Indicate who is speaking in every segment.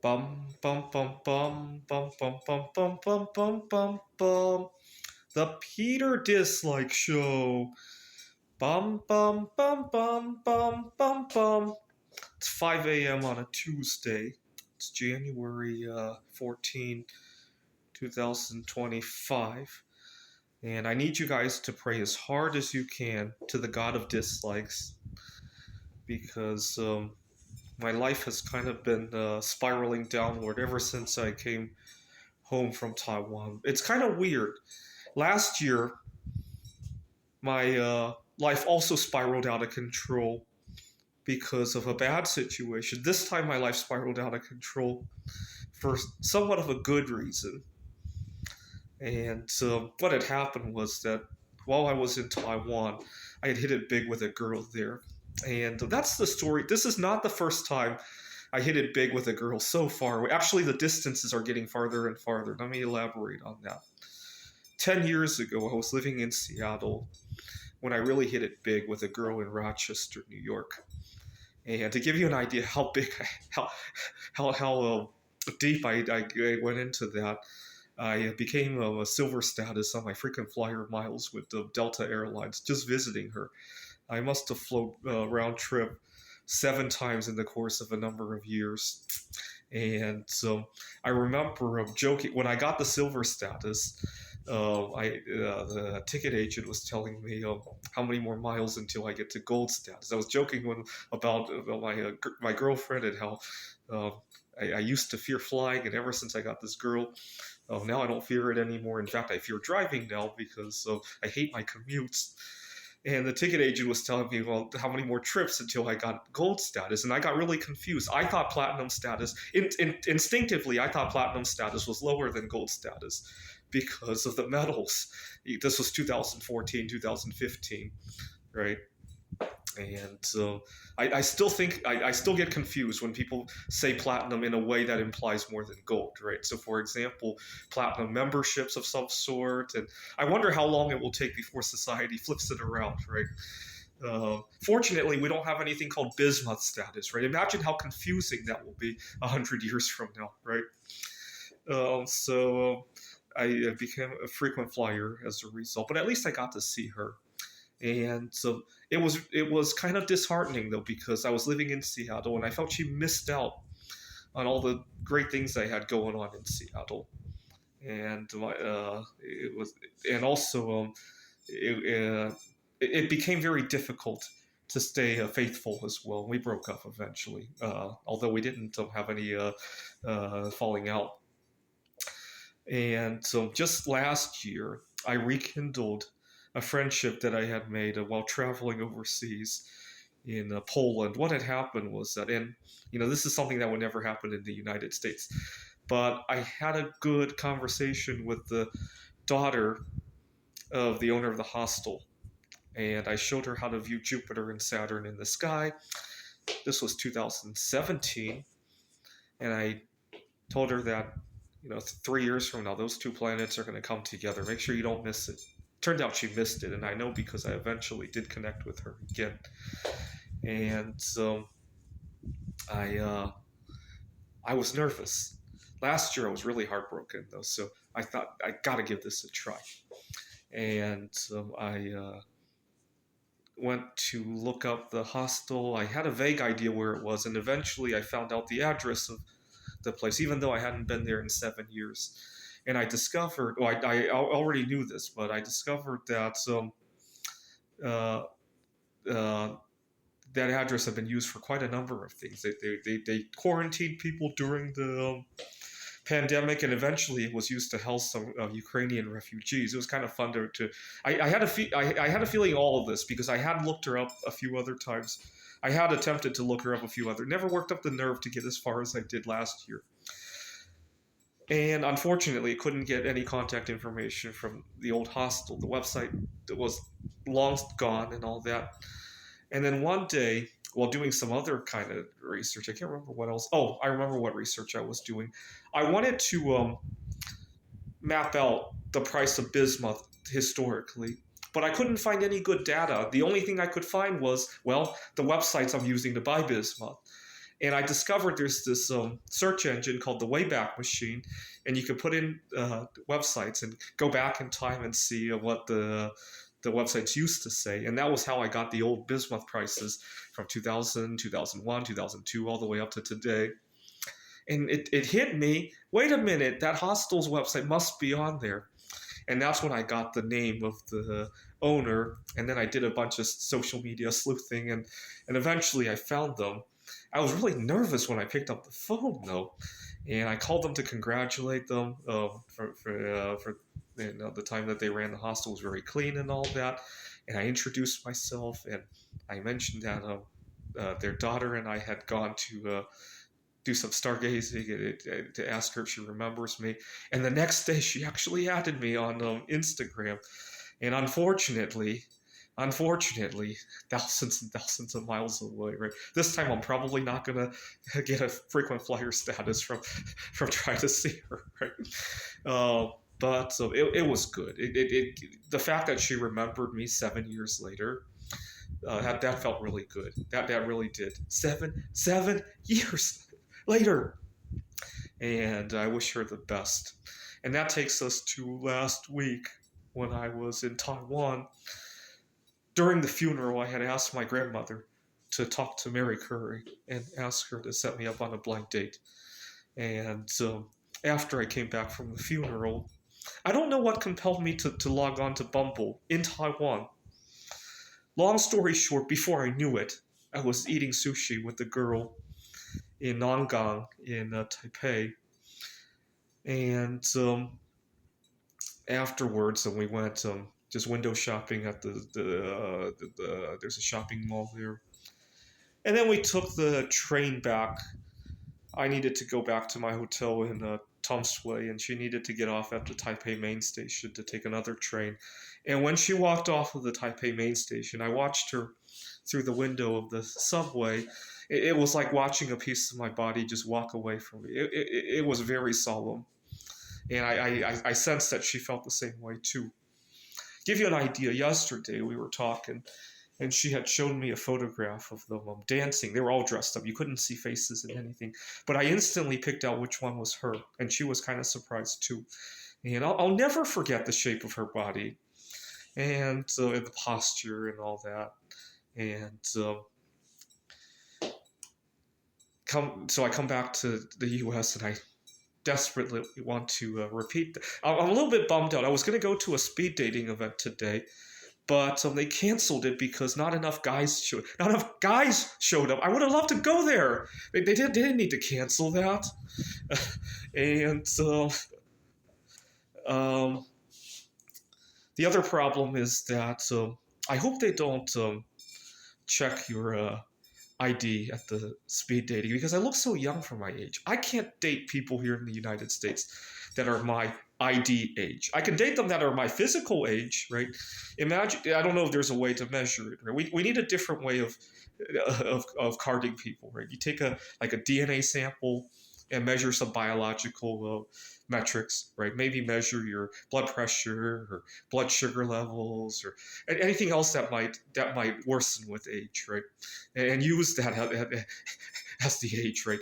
Speaker 1: Bum bum bum bum bum bum bum bum bum bum bum bum. The Peter Dislike Show. Bum bum bum bum bum bum bum. It's 5 a.m. on a Tuesday. It's January 14, 2025. And I need you guys to pray as hard as you can to the God of dislikes because my life has kind of been spiraling downward ever since I came home from Taiwan. It's kind of weird. Last year, my life also spiraled out of control because of a bad situation. This time, my life spiraled out of control for somewhat of a good reason. And what had happened was that while I was in Taiwan, I had hit it big with a girl there. And that's the story. This is not the first time I hit it big with a girl so far. Actually, the distances are getting farther and farther. Let me elaborate on that. 10 years ago, I was living in Seattle when I really hit it big with a girl in Rochester, New York. And to give you an idea how big, how deep I went into that, I became a silver status on my frequent flyer miles with Delta Airlines just visiting her. I must have flown round trip 7 times in the course of a number of years. And so I remember joking when I got the silver status. The ticket agent was telling me how many more miles until I get to gold status. I was joking about my girlfriend and how uh, I used to fear flying, and ever since I got this girl, now I don't fear it anymore. In fact, I fear driving now because I hate my commutes. And the ticket agent was telling me, well, how many more trips until I got gold status? And I got really confused. I thought platinum status, instinctively, I thought platinum status was lower than gold status because of the medals. This was 2014, 2015, right? And I still think I still get confused when people say platinum in a way that implies more than gold, right? So, for example, platinum memberships of some sort, and I wonder how long it will take before society flips it around, right? Fortunately, we don't have anything called bismuth status, right? Imagine how confusing that will be 100 years from now, right? I became a frequent flyer as a result, but at least I got to see her. And so it was kind of disheartening though because I was living in Seattle and I felt she missed out on all the great things I had going on in Seattle. And it was, and also it became very difficult to stay faithful as well. We broke up eventually, although we didn't have any falling out. And so just last year, I rekindled a friendship that I had made while traveling overseas in Poland. What had happened was that, and this is something that would never happen in the United States, but I had a good conversation with the daughter of the owner of the hostel, and I showed her how to view Jupiter and Saturn in the sky. This was 2017, and I told her that 3 years from now, those two planets are going to come together. Make sure you don't miss it. Turned out she missed it, and I know because I eventually did connect with her again. And so I was nervous. Last year I was really heartbroken though, so I thought I got to give this a try. And I went to look up the hostel. I had a vague idea where it was, and eventually I found out the address of the place, even though I hadn't been there in 7 years. And I discovered, well, I already knew this, but I discovered that uh, uh, that address had been used for quite a number of things. They quarantined people during the pandemic, and eventually it was used to house some Ukrainian refugees. It was kind of fun to I had I had a feeling all of this because I had looked her up a few other times. I had attempted to look her up a few other, never worked up the nerve to get as far as I did last year. And unfortunately, I couldn't get any contact information from the old hostel. The website was long gone and all that. And then one day, while doing some other kind of research, I can't remember what else. Oh, I remember what research I was doing. I wanted to map out the price of bismuth historically, but I couldn't find any good data. The only thing I could find was, well, the websites I'm using to buy bismuth. And I discovered there's this search engine called the Wayback Machine, and you can put in websites and go back in time and see what the websites used to say. And that was how I got the old bismuth prices from 2000, 2001, 2002, all the way up to today. And it hit me, wait a minute, that hostel's website must be on there. And that's when I got the name of the owner. And then I did a bunch of social media sleuthing, and eventually I found them. I was really nervous when I picked up the phone, though, and I called them to congratulate them for the time that they ran the hostel was very clean and all that. And I introduced myself, and I mentioned that their daughter and I had gone to do some stargazing to ask her if she remembers me. And the next day, she actually added me on Instagram. And unfortunately, thousands and thousands of miles away, right? This time, I'm probably not gonna get a frequent flyer status from trying to see her, right? But it was good. The fact that she remembered me 7 years later, that felt really good. That really did. 7 years later, and I wish her the best. And that takes us to last week when I was in Taiwan. During the funeral, I had asked my grandmother to talk to Mary Curry and ask her to set me up on a blind date. And after I came back from the funeral, I don't know what compelled me to log on to Bumble in Taiwan. Long story short, before I knew it, I was eating sushi with a girl in Nangang in Taipei. And afterwards, we went just window shopping at there's a shopping mall there. And then we took the train back. I needed to go back to my hotel in Tomsway, and she needed to get off at the Taipei main station to take another train. And when she walked off of the Taipei main station, I watched her through the window of the subway. It was like watching a piece of my body just walk away from me. It was very solemn. And I sensed that she felt the same way too. Give you an idea, yesterday we were talking, and she had shown me a photograph of them dancing. They were all dressed up. You couldn't see faces and anything. But I instantly picked out which one was her, and she was kind of surprised too. And I'll never forget the shape of her body, and the posture and all that. And so I come back to the U.S. and I desperately want to repeat. I'm a little bit bummed out. I was going to go to a speed dating event today, but they canceled it because not enough guys showed up. I would have loved to go there. They didn't need to cancel that. And the other problem is that I hope they don't check your ID at the speed dating, because I look so young for my age. I can't date people here in the United States that are my ID age. I can date them that are my physical age, right? Imagine, I don't know if there's a way to measure it, right? We need a different way of carding people, right? You take a DNA sample and measure some biological metrics, right? Maybe measure your blood pressure or blood sugar levels or anything else that might worsen with age, right? And use that as the age, right?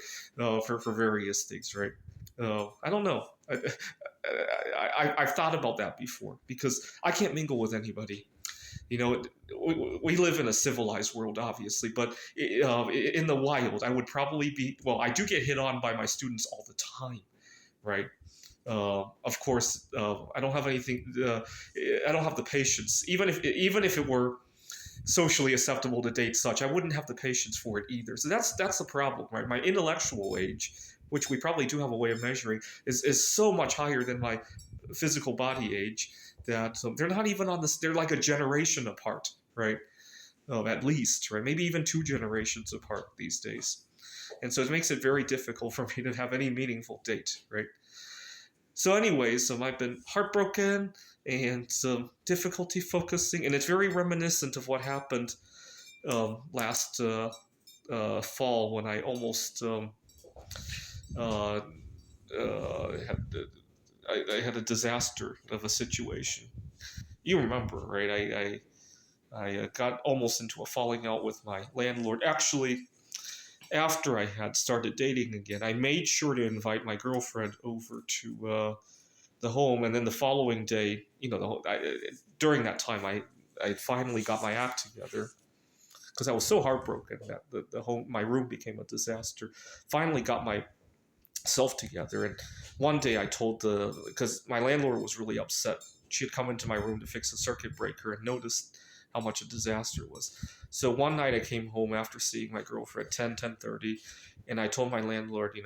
Speaker 1: For various things, right? I don't know. I've thought about that before because I can't mingle with anybody. You know, we live in a civilized world, obviously, but in the wild, I would probably be. Well, I do get hit on by my students all the time, right? Of course, I don't have anything. I don't have the patience. Even if it were socially acceptable to date such, I wouldn't have the patience for it either. So that's the problem, right? My intellectual age, which we probably do have a way of measuring, is so much higher than my physical body age that they're not even on this. They're like a generation apart, right? At least, right? Maybe even 2 generations apart these days. And so it makes it very difficult for me to have any meaningful date, right? So anyways, I've been heartbroken and some difficulty focusing, and it's very reminiscent of what happened last fall when I almost I had a disaster of a situation. You remember, right? I got almost into a falling out with my landlord. Actually, after I had started dating again, I made sure to invite my girlfriend over to the home, and then the following day, during that time, I finally got my act together because I was so heartbroken that my room became a disaster. Finally got myself together, and one day I told because my landlord was really upset. She had come into my room to fix a circuit breaker and noticed how much a disaster it was. So one night I came home after seeing my girlfriend 10:30, and I told my landlord,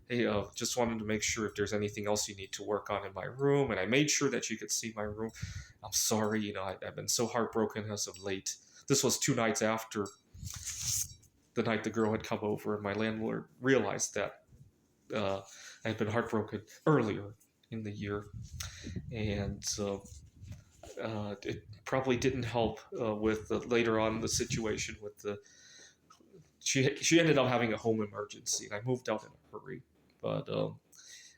Speaker 1: hey, just wanted to make sure if there's anything else you need to work on in my room, and I made sure that you could see my room. I'm sorry, I've been so heartbroken as of late. This was 2 nights after the night the girl had come over, and my landlord realized that I had been heartbroken earlier in the year, and it probably didn't help with later on the situation with the. She ended up having a home emergency, and I moved out in a hurry. But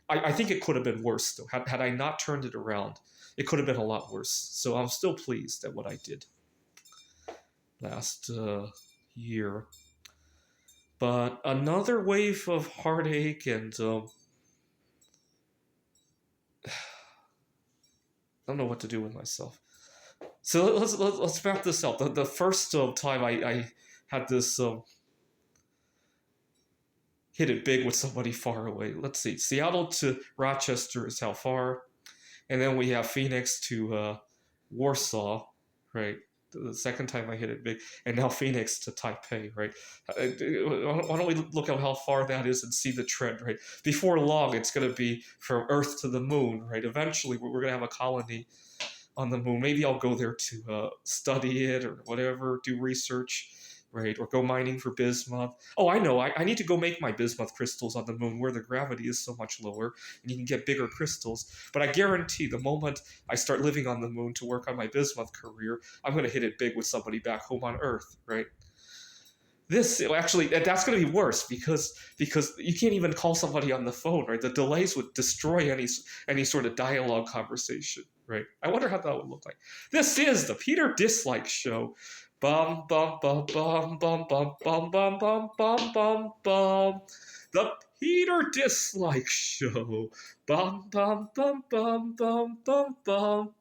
Speaker 1: I think it could have been worse though. Had I not turned it around, it could have been a lot worse. So I'm still pleased at what I did last year. But another wave of heartache and I don't know what to do with myself. So let's wrap this up. The first time I had this hit it big with somebody far away. Let's see, Seattle to Rochester is how far, and then we have Phoenix to Warsaw, right? The second time I hit it big, and now Phoenix to Taipei, right? Why don't we look at how far that is and see the trend, right? Before long, it's going to be from Earth to the moon, right? Eventually, we're going to have a colony on the moon. Maybe I'll go there to study it or whatever, do research, right? Or go mining for bismuth. Oh, I know. I need to go make my bismuth crystals on the moon where the gravity is so much lower and you can get bigger crystals. But I guarantee the moment I start living on the moon to work on my bismuth career, I'm going to hit it big with somebody back home on Earth, right? This actually, that's going to be worse because you can't even call somebody on the phone, right? The delays would destroy any sort of dialogue conversation, right? I wonder how that would look like. This is the Peter Dislike Show. Bum bum bum bum bum bum bum bum bum bum bum bum. The Peter Dislike Show. Bum bum bum bum bum bum bum